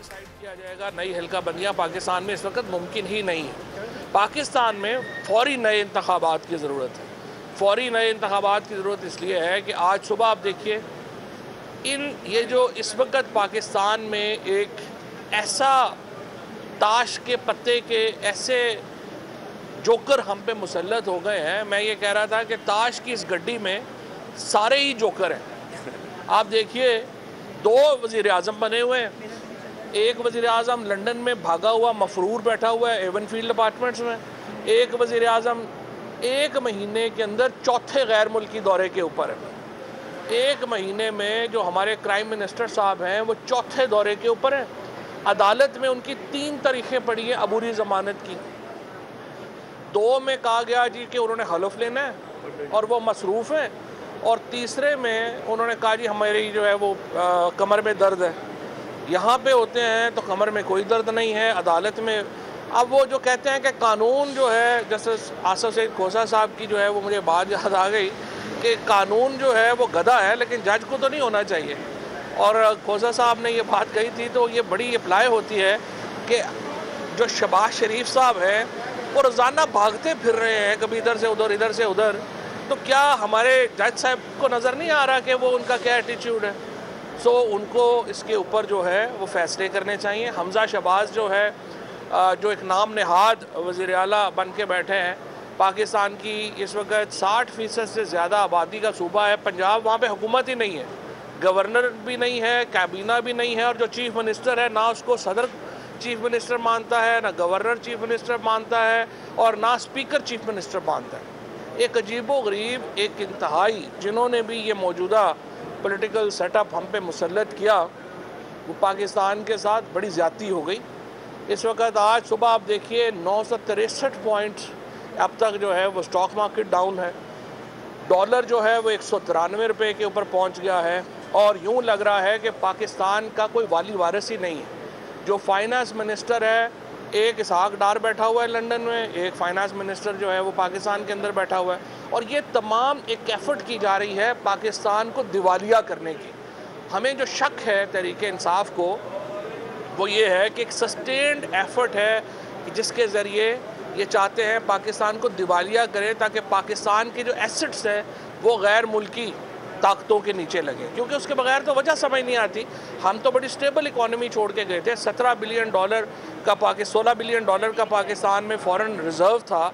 Decide किया जाएगा नई हल्का बंदियाँ पाकिस्तान में इस वक्त मुमकिन ही नहीं है। पाकिस्तान में फौरी नए इंतखाबात की ज़रूरत है। फौरी नए इंतखाबात की ज़रूरत इसलिए है कि आज सुबह आप देखिए ये जो इस वक्त पाकिस्तान में एक ऐसा ताश के पत्ते के ऐसे जोकर हम पे मुसल्लत हो गए हैं। मैं ये कह रहा था कि ताश की इस गड्डी में सारे ही जोकर हैं। आप देखिए 2 वज़ीर आज़म बने हुए हैं। एक वज़ीर आज़म लंदन में भागा हुआ मफरूर बैठा हुआ है एवन फील्ड अपार्टमेंट्स में। एक वज़ीर आज़म 1 महीने के अंदर चौथे गैर मुल्की दौरे के ऊपर है। 1 महीने में जो हमारे क्राइम मिनिस्टर साहब हैं वो चौथे दौरे के ऊपर हैं। अदालत में उनकी 3 तारीखें पड़ी हैं अबूरी ज़मानत की। 2 में कहा गया जी कि उन्होंने हलफ लेना है और वो मसरूफ़ हैं, और तीसरे में उन्होंने कहा जी हमारी जो है वो कमर में दर्द है। यहाँ पे होते हैं तो कमर में कोई दर्द नहीं है, अदालत में। अब वो जो कहते हैं कि कानून जो है, जस्टिस आसिफ सईद खोसा साहब की जो है वो मुझे बात याद आ गई कि कानून जो है वो गधा है लेकिन जज को तो नहीं होना चाहिए। और खोसा साहब ने ये बात कही थी तो ये बड़ी अप्लाई होती है कि जो शहबाज शरीफ साहब हैं वो रोज़ाना भागते फिर रहे हैं कभी इधर से उधर इधर से उधर, तो क्या हमारे जज साहब को नज़र नहीं आ रहा कि वो उनका क्या एटीट्यूड है? सो उनको इसके ऊपर जो है वो फ़ैसले करने चाहिए। हमज़ा शहबाज जो है जो एक नाम नहाद वज़ीर आला बन के बैठे हैं, पाकिस्तान की इस वक्त 60% से ज़्यादा आबादी का सूबा है पंजाब, वहाँ पे हुकूमत ही नहीं है, गवर्नर भी नहीं है, कैबिना भी नहीं है, और जो चीफ़ मिनिस्टर है ना उसको सदर चीफ़ मिनिस्टर मानता है, ना गवर्नर चीफ़ मिनिस्टर मानता है, और ना स्पीकर चीफ़ मिनिस्टर मानता है। एक अजीबो गरीब, एक इंतहाई जिन्होंने भी ये मौजूदा पॉलिटिकल सेटअप हम पे मुसल्लत किया, वो पाकिस्तान के साथ बड़ी ज़्यादती हो गई। इस वक्त आज सुबह आप देखिए 963 पॉइंट्स अब तक जो है वो स्टॉक मार्केट डाउन है। डॉलर जो है वो 193 रुपये के ऊपर पहुंच गया है, और यूं लग रहा है कि पाकिस्तान का कोई वाली वारिस ही नहीं है। जो फाइनेंस मिनिस्टर है, एक इसहाक डार बैठा हुआ है लंदन में, एक फाइनेंस मिनिस्टर जो है वो पाकिस्तान के अंदर बैठा हुआ है, और ये तमाम एक एफ़र्ट की जा रही है पाकिस्तान को दिवालिया करने की। हमें जो शक है तहरीक इंसाफ को वो ये है कि एक सस्टेन्ड एफ़र्ट है कि जिसके ज़रिए ये चाहते हैं पाकिस्तान को दिवालिया करें ताकि पाकिस्तान के जो एसेट्स हैं वो गैर मुल्की ताकतों के नीचे लगे, क्योंकि उसके बगैर तो वजह समझ नहीं आती। हम तो बड़ी स्टेबल इकॉनमी छोड़ के गए थे। 16 बिलियन डॉलर का पाकिस्तान में फ़ॉरेन रिज़र्व था।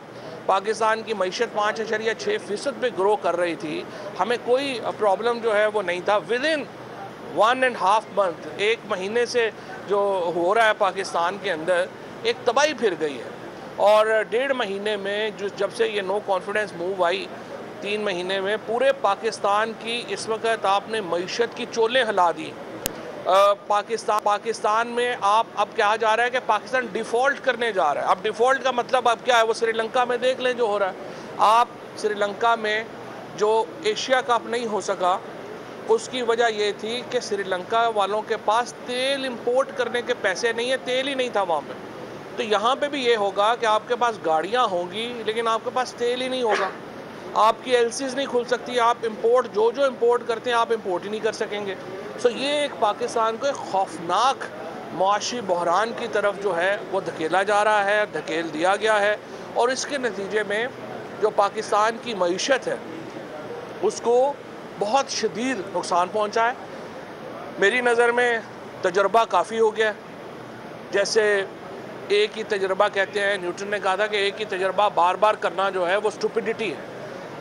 पाकिस्तान की मईशत 5.6% पे ग्रो कर रही थी। हमें कोई प्रॉब्लम जो है वो नहीं था। विदिन 1.5 मंथ, 1 महीने से जो हो रहा है पाकिस्तान के अंदर, एक तबाही फिर गई है। और 1.5 महीने में जो जब से ये नो कॉन्फिडेंस मूव आई, 3 महीने में पूरे पाकिस्तान की इस वक्त आपने मईशत की चोलें हिला दी। पाकिस्तान में अब क्या जा रहा है कि पाकिस्तान डिफ़ॉल्ट करने जा रहा है। अब डिफ़ॉल्ट का मतलब अब क्या है, वो श्रीलंका में देख लें जो हो रहा है। आप श्रीलंका में जो एशिया कप नहीं हो सका, उसकी वजह ये थी कि श्रीलंका वालों के पास तेल इंपोर्ट करने के पैसे नहीं है, तेल ही नहीं था वहाँ पे। तो यहाँ पे भी ये होगा कि आपके पास गाड़ियाँ होंगी लेकिन आपके पास तेल ही नहीं होगा, आपकी एलसीज नहीं खुल सकती, आप इंपोर्ट जो इंपोर्ट करते हैं आप इंपोर्ट ही नहीं कर सकेंगे। सो ये एक पाकिस्तान को एक खौफनाक मुआशी बहरान की तरफ जो है वो धकेला जा रहा है, धकेल दिया गया है, और इसके नतीजे में जो पाकिस्तान की मईशत है उसको बहुत शदीद नुकसान पहुँचा है। मेरी नज़र में तजर्बा काफ़ी हो गया। जैसे एक ही तजर्बा कहते हैं, न्यूटन ने कहा था कि एक ही तजर्बा बार बार करना जो है वो स्टुपिडिटी है।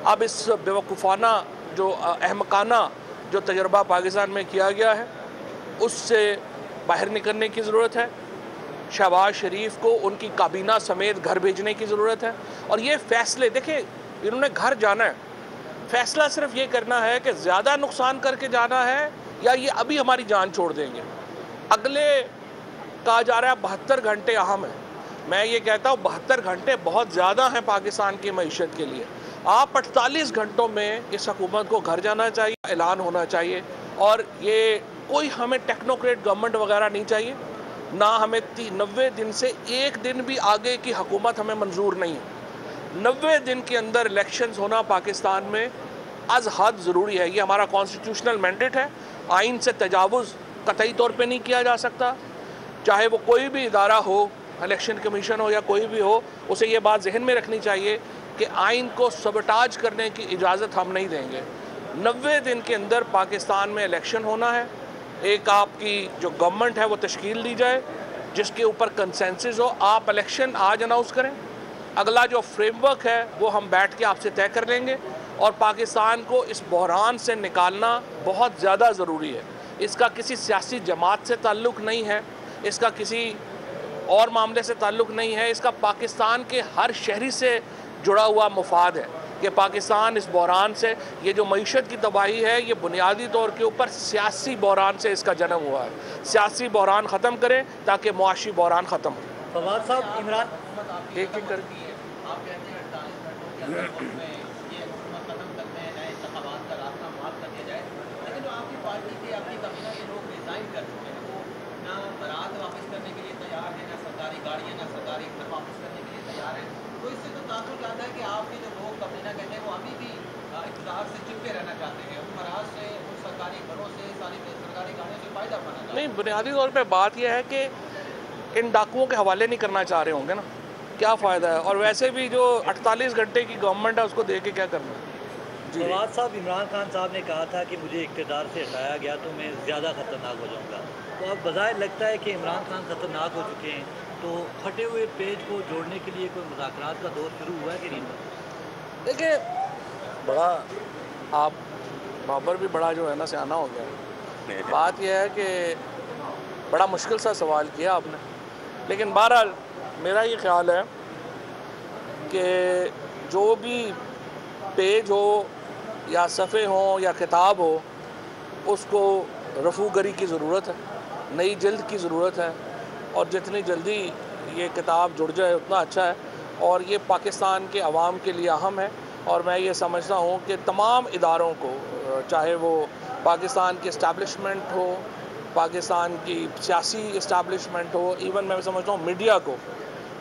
अब इस बेवकूफ़ाना जो अहमकाना जो तजर्बा पाकिस्तान में किया गया है उससे बाहर निकलने की ज़रूरत है। शहबाज शरीफ को उनकी काबीना समेत घर भेजने की ज़रूरत है। और ये फ़ैसले देखिए, इन्होंने घर जाना है, फ़ैसला सिर्फ ये करना है कि ज़्यादा नुकसान करके जाना है या ये अभी हमारी जान छोड़ देंगे। अगले कहा जा रहा है 72 घंटे अहम है। मैं ये कहता हूँ 72 घंटे बहुत ज़्यादा हैं पाकिस्तान की मईशत के लिए। आप 48 घंटों में इस हुकूमत को घर जाना चाहिए, ऐलान होना चाहिए। और ये कोई हमें टेक्नोक्रेट गवर्नमेंट वगैरह नहीं चाहिए, ना हमें 90 दिन से 1 दिन भी आगे की हुकूमत हमें मंजूर नहीं है। 90 दिन के अंदर इलेक्शंस होना पाकिस्तान में अज़ हद ज़रूरी है। ये हमारा कॉन्स्टिट्यूशनल मैंडेट है। आइन से तजावुज़ कतई तौर पे नहीं किया जा सकता। चाहे वो कोई भी इदारा हो, इलेक्शन कमीशन हो या कोई भी हो, उसे ये बात जहन में रखनी चाहिए कि आइन को सबटाज करने की इजाज़त हम नहीं देंगे। 90 दिन के अंदर पाकिस्तान में इलेक्शन होना है, एक आपकी जो गवर्नमेंट है वो तश्कील दी जाए जिसके ऊपर कंसेंसस हो, आप इलेक्शन आज अनाउंस करें, अगला जो फ्रेमवर्क है वो हम बैठ के आपसे तय कर लेंगे और पाकिस्तान को इस बहरान से निकालना बहुत ज़्यादा ज़रूरी है। इसका किसी सियासी जमात से ताल्लुक़ नहीं है, इसका किसी और मामले से ताल्लुक़ नहीं है, इसका पाकिस्तान के हर शहरी से जुड़ा हुआ मुफाद है कि पाकिस्तान इस बहरान से, ये जो मईशत की तबाही है ये बुनियादी तौर के ऊपर सियासी बहरान से इसका जन्म हुआ है। सियासी बहरान ख़त्म करें ताकि मुआशी बहरान ख़त्म हो। फवाद साहब, इमरान एक कर नहीं, बुनियादी तौर पे बात यह है कि इन डाकुओं के हवाले नहीं करना चाह रहे होंगे ना, क्या फ़ायदा है। और वैसे भी जो 48 घंटे की गवर्नमेंट है उसको दे के क्या करना है। फवाद साहब, इमरान खान साहब ने कहा था कि मुझे इक़्तिदार से हटाया गया तो मैं ज़्यादा ख़तरनाक हो जाऊँगा, तो अब बज़ाहिर लगता है कि इमरान खान ख़तरनाक हो चुके हैं, तो फटे हुए पेज को जोड़ने के लिए कोई मुज़ाकरात का दौर शुरू हुआ है कि नहीं? देखिए, बड़ा आप बाबर भी बड़ा जो है ना सियाना हो गया। बात यह है कि बड़ा मुश्किल सा सवाल किया आपने, लेकिन बहरहाल मेरा ये ख्याल है कि जो भी पेज हो या सफ़े हों या किताब हो, उसको रफूगरी की ज़रूरत है, नई जल्द की ज़रूरत है, और जितनी जल्दी ये किताब जुड़ जाए उतना अच्छा है। और ये पाकिस्तान के अवाम के लिए अहम है, और मैं ये समझता हूँ कि तमाम इदारों को, चाहे वो पाकिस्तान की इस्टेब्लिशमेंट हो, पाकिस्तान की सियासी इस्टेब्लिशमेंट हो, इवन मैं समझता हूँ मीडिया को,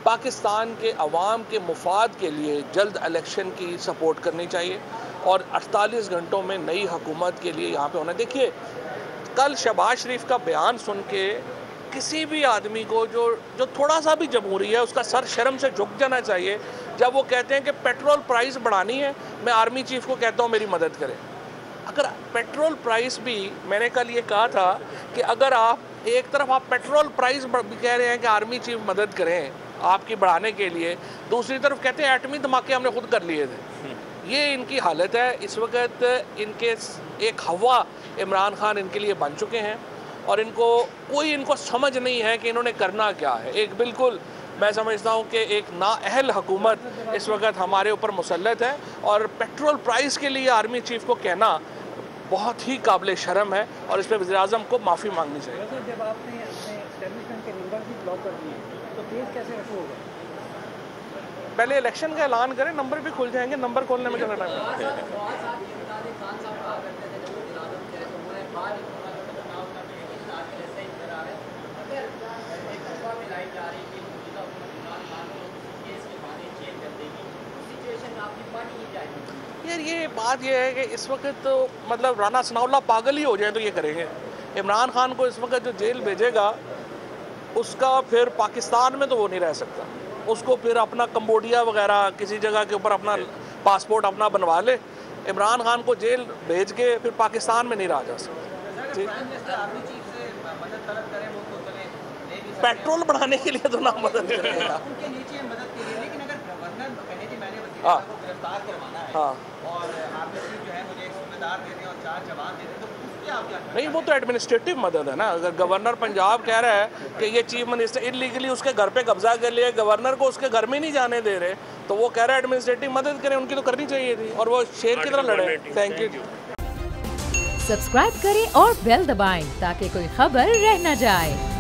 पाकिस्तान के अवाम के मुफाद के लिए जल्द इलेक्शन की सपोर्ट करनी चाहिए और 48 घंटों में नई हुकूमत के लिए यहाँ पे होना। देखिए, कल शहबाज शरीफ का बयान सुन के किसी भी आदमी को जो थोड़ा सा भी जमहूरी है उसका सर शर्म से झुक जाना चाहिए जब वो कहते हैं कि पेट्रोल प्राइस बढ़ानी है, मैं आर्मी चीफ को कहता हूँ मेरी मदद करें। अगर पेट्रोल प्राइस भी, मैंने कल ये कहा था कि अगर आप एक तरफ आप पेट्रोल प्राइस भी कह रहे हैं कि आर्मी चीफ मदद करें आपकी बढ़ाने के लिए, दूसरी तरफ कहते हैं एटमी धमाके हमने खुद कर लिए थे। ये इनकी हालत है इस वक्त। इनके एक हवा इमरान खान इनके लिए बन चुके हैं और इनको समझ नहीं है कि इन्होंने करना क्या है। एक बिल्कुल मैं समझता हूँ कि एक नाअहल हुकूमत इस वक्त हमारे ऊपर मुसल्लत है, और पेट्रोल प्राइस के लिए आर्मी चीफ को कहना बहुत ही काबिल शर्म है और इस पर वज़ीर-ए-आज़म को माफ़ी मांगनी चाहिए। जब आपने अपने एस्टेब्लिशमेंट के नंबर भी ब्लॉक कर दिए तो पेज कैसे रखो होगा? पहले इलेक्शन का ऐलान करें, नंबर भी खुल जाएंगे, नंबर खोलने में क्या टाइम है। यार ये बात ये है कि इस वक्त तो मतलब राना सनाउल्लाह पागल ही हो जाए तो ये करेंगे। इमरान खान को इस वक्त जो जेल भेजेगा उसका फिर पाकिस्तान में तो वो नहीं रह सकता, उसको फिर अपना कंबोडिया वगैरह किसी जगह के ऊपर अपना पासपोर्ट अपना बनवा ले। इमरान खान को जेल भेज के फिर पाकिस्तान में नहीं रहा जा सकता। ठीक, पेट्रोल बढ़ाने के लिए तो ना मदद करेगा। हाँ हाँ, नहीं वो तो एडमिनिस्ट्रेटिव मदद है ना। अगर गवर्नर पंजाब कह रहा है कि ये चीफ मिनिस्टर इलीगली उसके घर पे कब्जा कर लिया, गवर्नर को उसके घर में नहीं जाने दे रहे, तो वो कह रहा है एडमिनिस्ट्रेटिव मदद करें, उनकी तो करनी चाहिए थी और वो शेर की तरह लड़े। Thank you. सब्सक्राइब करें और बेल दबाएं ताकि कोई खबर रह न जाए।